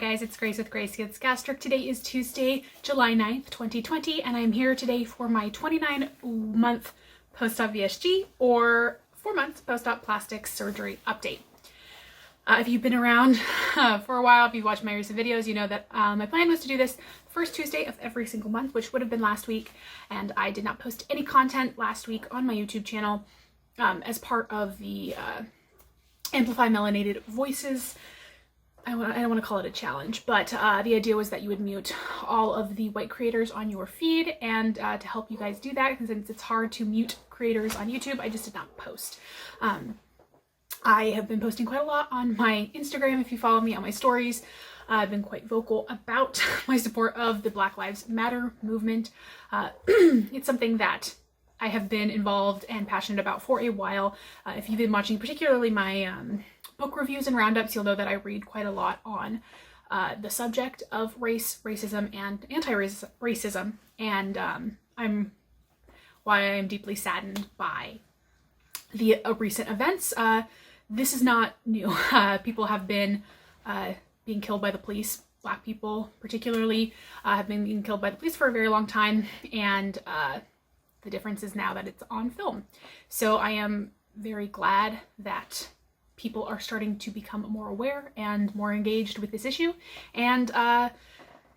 guys, it's Grace with Grace Gets Gastric. Today is Tuesday, July 9th, 2020, and I'm here today for my 29-month post-op VSG or 4 months post-op plastic surgery update. If you've been around for a while, if you've watched my recent videos, you know that my plan was to do this first Tuesday of every single month, which would have been last week, and I did not post any content last week on my YouTube channel as part of the Amplify Melanated Voices. I don't want to call it a challenge, but the idea was that you would mute all of the white creators on your feed, and to help you guys do that, since it's hard to mute creators on YouTube, I just did not post. I have been posting quite a lot on my Instagram. If you follow me on my stories, I've been quite vocal about my support of the Black Lives Matter movement. It's something that I have been involved and passionate about for a while. If you've been watching particularly my book reviews and roundups, you'll know that I read quite a lot on the subject of race, racism, and anti-racism, and why I'm deeply saddened by the recent events. This is not new. People have been being killed by the police. Black people particularly have been being killed by the police for a very long time, and the difference is now that it's on film. So I am very glad that people are starting to become more aware and more engaged with this issue. And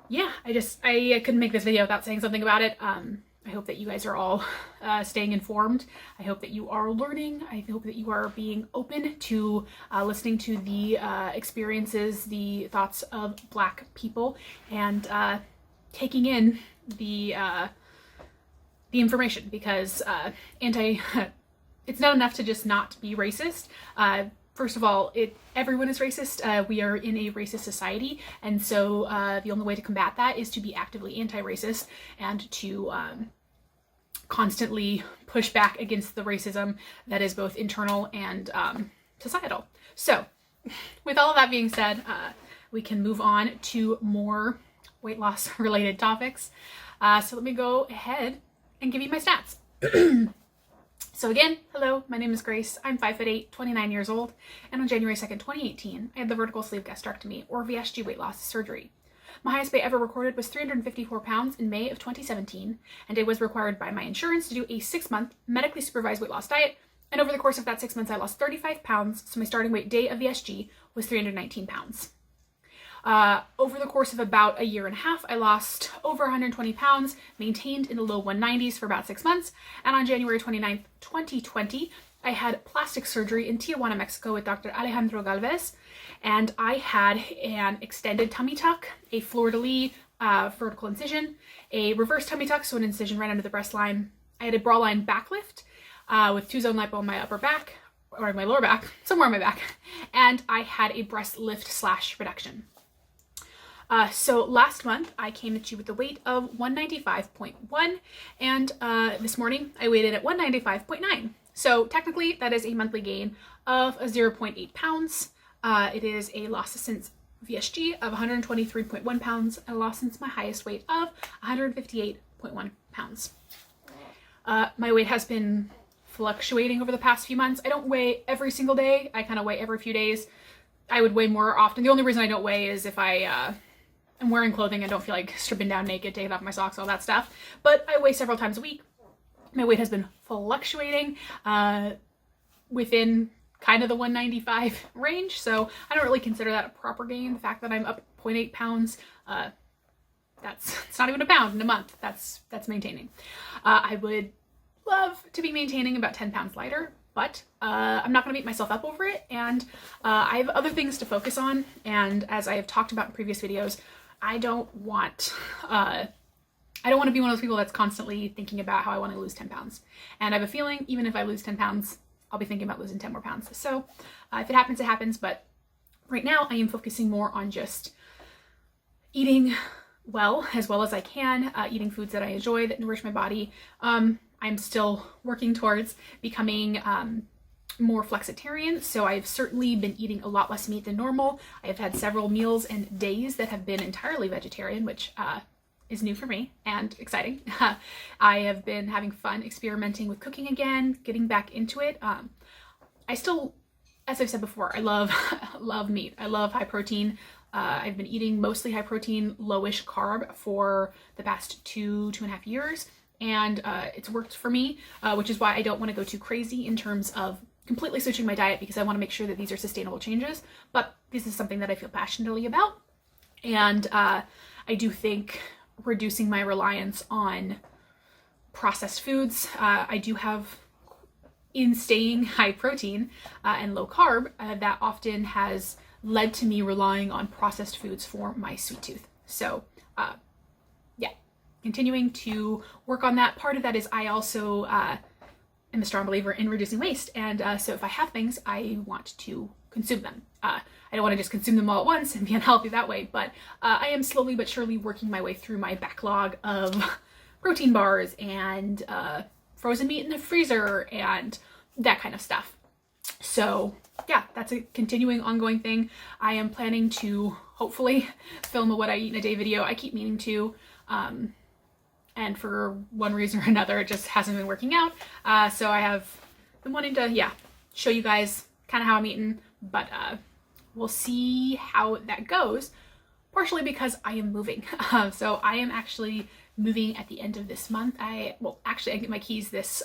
yeah, I couldn't make this video without saying something about it. I hope that you guys are all staying informed. I hope that you are learning. I hope that you are being open to listening to the experiences, the thoughts of Black people, and taking in the information, because it's not enough to just not be racist. First of all, everyone is racist. We are in a racist society, and so the only way to combat that is to be actively anti-racist and to constantly push back against the racism that is both internal and societal. So, with all of that being said, we can move on to more weight loss related topics. So let me go ahead and give you my stats. So again, hello, my name is Grace. I'm 5'8", 29 years old, and on January 2nd, 2018, I had the vertical sleeve gastrectomy, or VSG weight loss surgery. My highest weight ever recorded was 354 pounds in May of 2017, and it was required by my insurance to do a 6-month medically supervised weight loss diet, and over the course of that 6 months, I lost 35 pounds, so my starting weight day of VSG was 319 pounds. Over the course of about a year and a half, I lost over 120 pounds, maintained in the low 190s for about 6 months, and on January 29th, 2020, I had plastic surgery in Tijuana, Mexico with Dr. Alejandro Galvez, and I had an extended tummy tuck, a fleur-de-lis vertical incision, a reverse tummy tuck, so an incision right under the breast line. I had a bra line back lift with 2-zone lipo on my upper back, or my lower back, somewhere on my back, and I had a breast lift / reduction. So last month I came at you with a weight of 195.1, and this morning I weighed in at 195.9. So technically that is a monthly gain of 0.8 pounds. It is a loss since VSG of 123.1 pounds, and a loss since my highest weight of 158.1 pounds. My weight has been fluctuating over the past few months. I don't weigh every single day. I kind of weigh every few days. I would weigh more often. The only reason I don't weigh is if I'm wearing clothing and don't feel like stripping down naked, taking off my socks, all that stuff. But I weigh several times a week. My weight has been fluctuating within kind of the 195 range, so I don't really consider that a proper gain. The fact that I'm up 0.8 pounds, it's not even a pound in a month. That's maintaining. I would love to be maintaining about 10 pounds lighter, but I'm not going to beat myself up over it, and I have other things to focus on, and as I have talked about in previous videos, I don't want to be one of those people that's constantly thinking about how I want to lose 10 pounds. And I have a feeling even if I lose 10 pounds, I'll be thinking about losing 10 more pounds. So if it happens, it happens. But right now I am focusing more on just eating well as I can, eating foods that I enjoy, that nourish my body. I'm still working towards becoming more flexitarian, so I've certainly been eating a lot less meat than normal. I have had several meals and days that have been entirely vegetarian, which is new for me and exciting. I have been having fun experimenting with cooking again, getting back into it. I still, as I've said before, I love meat. I love high protein I've been eating mostly high protein, lowish carb for the past 2.5 years. And it's worked for me, which is why I don't want to go too crazy in terms of completely switching my diet, because I want to make sure that these are sustainable changes. But this is something that I feel passionately about. And I do think reducing my reliance on processed foods, I do have, in staying high protein and low carb, that often has led to me relying on processed foods for my sweet tooth. So yeah, continuing to work on that. Part of that is I also am a strong believer in reducing waste. And so if I have things, I want to consume them. I don't want to just consume them all at once and be unhealthy that way, but I am slowly but surely working my way through my backlog of protein bars and frozen meat in the freezer and that kind of stuff. So yeah, that's a continuing ongoing thing. I am planning to hopefully film a what I eat in a day video. I keep meaning to, and for one reason or another, it just hasn't been working out. So I have been wanting to, yeah, show you guys kind of how I'm eating, but we'll see how that goes, partially because I am moving. So I am actually moving at the end of this month. I get my keys this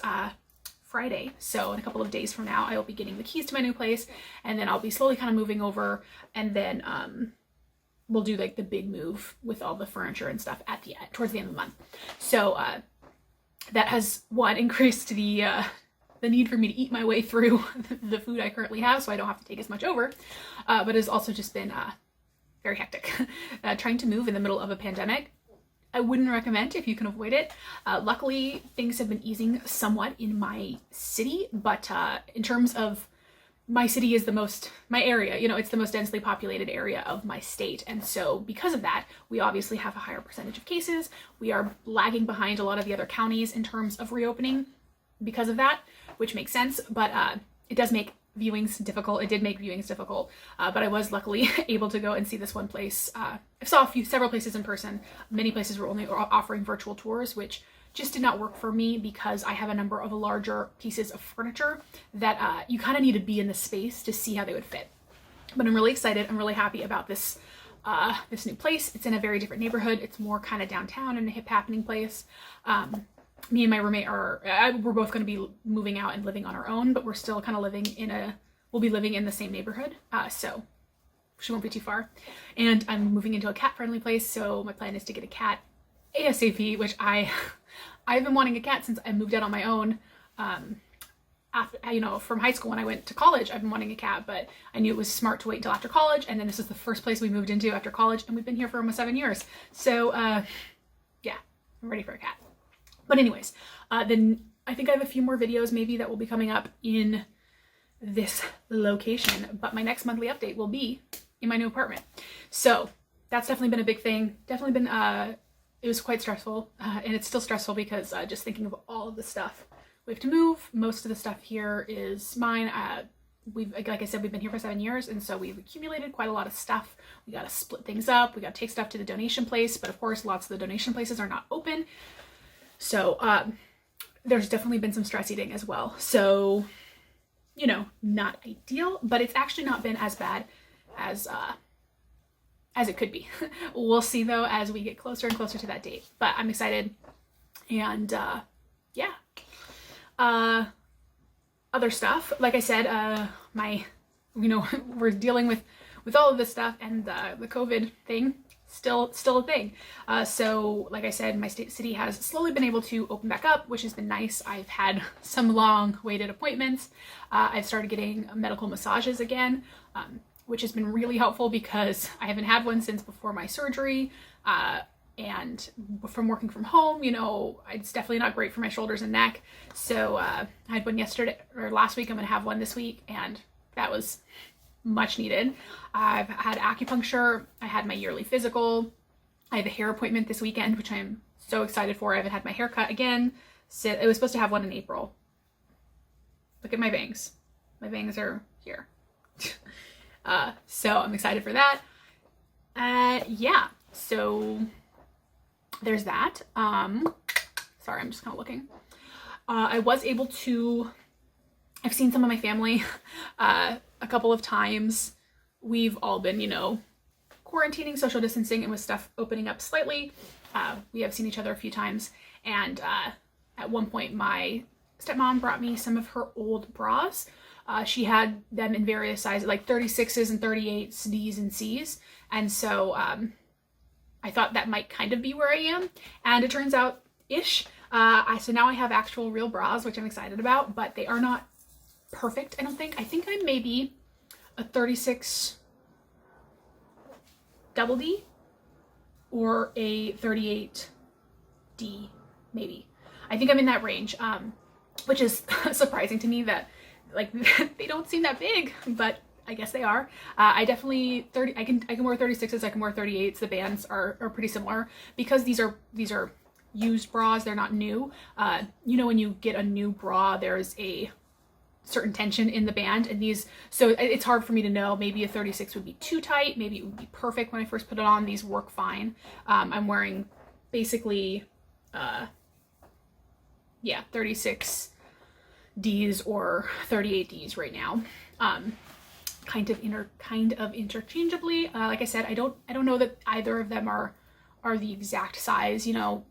Friday. So in a couple of days from now, I will be getting the keys to my new place, and then I'll be slowly kind of moving over, and then we'll do like the big move with all the furniture and stuff at the end, towards the end of the month. So that has increased the need for me to eat my way through the food I currently have, so I don't have to take as much over. But it's also just been very hectic. Trying to move in the middle of a pandemic, I wouldn't recommend if you can avoid it. Luckily, things have been easing somewhat in my city, but in terms of my city is my area, it's the most densely populated area of my state. And so because of that, we obviously have a higher percentage of cases. We are lagging behind a lot of the other counties in terms of reopening because of that, which makes sense, but it does make viewings difficult. It did make viewings difficult, but I was luckily able to go and see this one place. I saw several places in person. Many places were only offering virtual tours, which just did not work for me because I have a number of larger pieces of furniture that you kind of need to be in the space to see how they would fit. But I'm really excited. I'm really happy about this this new place. It's in a very different neighborhood. It's more kind of downtown and a hip happening place. Me and my roommate we're both going to be moving out and living on our own, but we're still kind of we'll be living in the same neighborhood. So she won't be too far. And I'm moving into a cat friendly place. So my plan is to get a cat ASAP, which I've been wanting a cat since I moved out on my own. After, from high school when I went to college, I've been wanting a cat, but I knew it was smart to wait until after college. And then this is the first place we moved into after college, and we've been here for almost 7 years. So yeah, I'm ready for a cat. But anyways, then I think I have a few more videos maybe that will be coming up in this location, but my next monthly update will be in my new apartment. So that's definitely been a big thing. Definitely been, it was quite stressful, and it's still stressful because just thinking of all of the stuff we have to move. Most of the stuff here is mine. Like I said, we've been here for 7 years, and so we've accumulated quite a lot of stuff. We got to split things up. We got to take stuff to the donation place, but of course, lots of the donation places are not open. So there's definitely been some stress eating as well. So, not ideal, but it's actually not been as bad as it could be. We'll see though as we get closer and closer to that date. But I'm excited, and yeah. Other stuff, like I said, we're dealing with all of this stuff, and the COVID thing. Still a thing. So like I said, my city has slowly been able to open back up, which has been nice. I've had some long waited appointments. I've started getting medical massages again, which has been really helpful because I haven't had one since before my surgery. And from working from home, it's definitely not great for my shoulders and neck. So I had one last week. I'm gonna have one this week, and that was much needed. I've had acupuncture. I had my yearly physical. I have a hair appointment this weekend, which I'm so excited for. I haven't had my hair cut again. So I was supposed to have one in April. Look at my bangs. My bangs are here. So I'm excited for that. Yeah, so there's that. Sorry, I'm just kind of looking. I was able to, I've seen some of my family a couple of times. We've all been, quarantining, social distancing, and with stuff opening up slightly, we have seen each other a few times. And at one point, my stepmom brought me some of her old bras. She had them in various sizes, like 36s and 38s, Ds and Cs. And so I thought that might kind of be where I am. And it turns out ish. So now I have actual real bras, which I'm excited about, but they are not perfect, I don't think. I think I'm maybe a 36 double D or a 38 D, maybe. I think I'm in that range, which is surprising to me that like they don't seem that big, but I guess they are. I definitely I can wear 36s, I can wear 38s. The bands are pretty similar because these are used bras, they're not new. You know, when you get a new bra, there's a certain tension in the band, and these, so it's hard for me to know. Maybe a 36 would be too tight, maybe it would be perfect when I first put it on. These work fine. I'm wearing basically 36 Ds or 38 Ds right now, kind of interchangeably. Like I said, I don't know that either of them are the exact size. You know,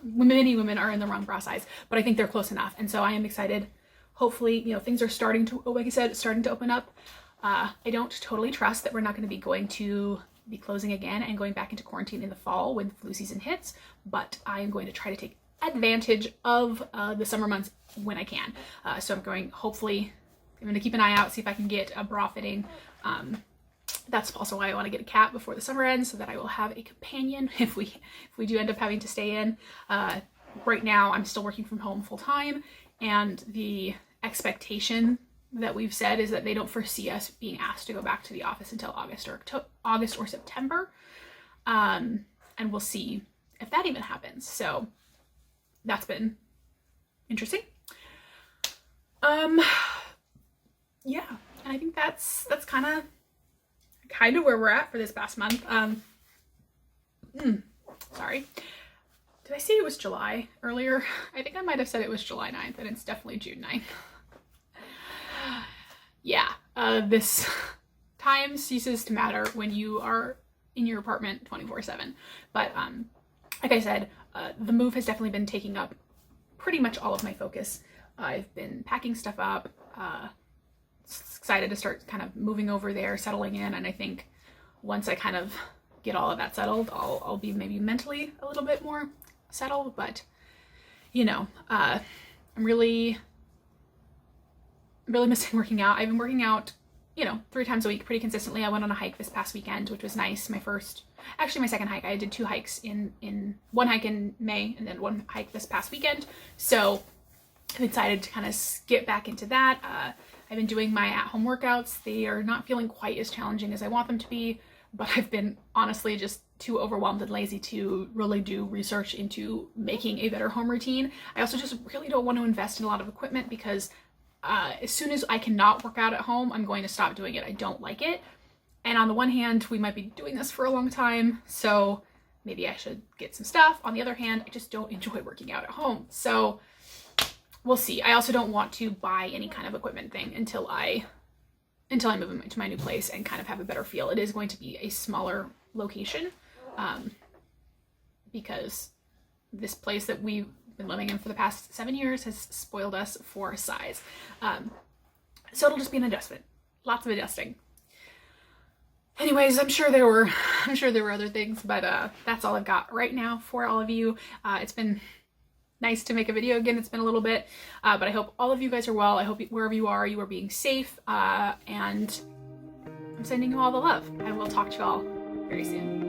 many women are in the wrong bra size, but I think they're close enough, and so I am excited. Hopefully, you know, things are starting to, like I said, starting to open up. I don't totally trust that we're not going to be closing again and going back into quarantine in the fall when flu season hits, but I am going to try to take advantage of the summer months when I can. So I'm going to keep an eye out, see if I can get a bra fitting. That's also why I want to get a cat before the summer ends, so that I will have a companion if we do end up having to stay in. Right now I'm still working from home full time, and the expectation that we've said is that they don't foresee us being asked to go back to the office until August or September. And we'll see if that even happens. So that's been interesting. Yeah, and I think that's kind of where we're at for this past month. Sorry. Did I say it was July earlier? I think I might have said it was July 9th, and it's definitely June 9th. Yeah, this time ceases to matter when you are in your apartment 24/7. But like I said, the move has definitely been taking up pretty much all of my focus. I've been packing stuff up, excited to start kind of moving over there, settling in, and I think once I kind of get all of that settled, I'll be maybe mentally a little bit more settled. But you know, I'm really missing working out. I've been working out, you know, 3 times a week pretty consistently. I went on a hike this past weekend, which was nice. My second hike. I did 2 hikes in one hike in May and then 1 hike this past weekend. So I'm excited to kind of get back into that. I've been doing my at-home workouts. They are not feeling quite as challenging as I want them to be, but I've been honestly just too overwhelmed and lazy to really do research into making a better home routine. I also just really don't want to invest in a lot of equipment because as soon as I cannot work out at home, I'm going to stop doing it. I don't like it. And on the one hand, we might be doing this for a long time, so maybe I should get some stuff. On the other hand, I just don't enjoy working out at home. So we'll see. I also don't want to buy any kind of equipment thing until I move into my new place and kind of have a better feel. It is going to be a smaller location because this place that we've been living in for the past 7 years has spoiled us for size. So it'll just be an adjustment. Lots of adjusting. Anyways, I'm sure there were other things, but that's all I've got right now for all of you. It's been nice to make a video again. It's been a little bit, but I hope all of you guys are well. I hope wherever you are being safe, and I'm sending you all the love. I will talk to you all very soon.